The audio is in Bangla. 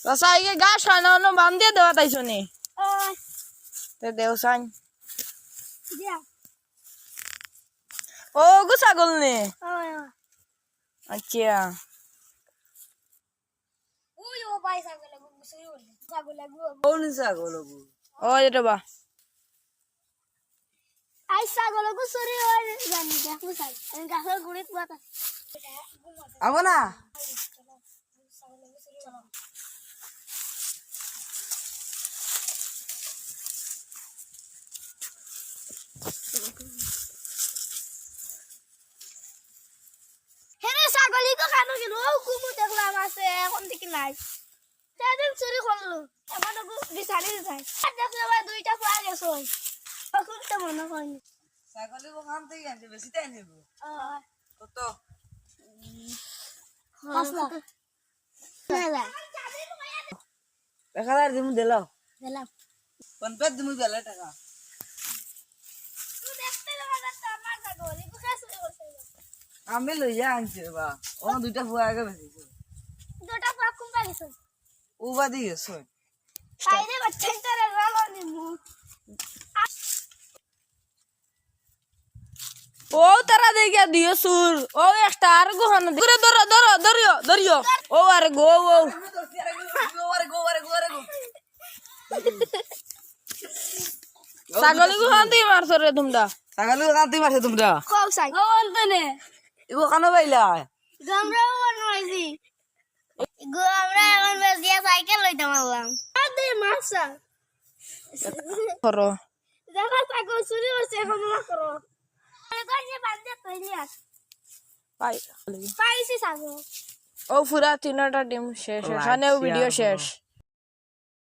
Rasanya gas ana no bande dewa tai suni. Te deusan. Dia. Oh, gu sagol ni. Acha. Yo bai sagol lagu musuri sagol lagu. कौन सा गोलोगु Oh, itu ba. Ai sagol lagu suri oi jani dia aku sag. Gasol gurit buat. अब ना Here sagoli ko kanu kinu kumu দেখলাম আছে এখন দেখি নাই সেদিন চুরি করলো এখন ওগু বিছাড়ি যায় দেখলে ভাই দুইটা পাওয়া গেছে এখন তো মনে হয়নি सागली को खान तई आने बेसी ताई नेबो কত হাসলা না টাকা আর দিমু দেলাও দিলাম কোন পে দিমু বেলা টাকা তুই দেখতে লাগা তো আমার sagoli ko কাছে করছে আমি লইয়া আনছি বা ও দুইটা ফুয়া আগে বেশি দুটা পাক কোন পাইছে ও বাদি গেছে বাইরে বাচ্চা তারা রালো নিমু Oh, tara de gya dio sur. Oh, ya star go han. Dure dorio. Oh, are go. Sagol go han di mar sore tumda. সাগলি को खान तई मारছে তোমরা কও সাই ও অন্তনে ইগো কানো বাইলা গামরা বানাইছি গো আমরা এখন বেজিয়া সাইকেল লইতে মারলাম আদে মাসা Koro. দেখা সাইকেল চুরি হচ্ছে এখন না করো কই যে বান্দে কইলিয়াস Pai. পাইছি sago Oh, pura tinata dim shesh. Hane video shesh.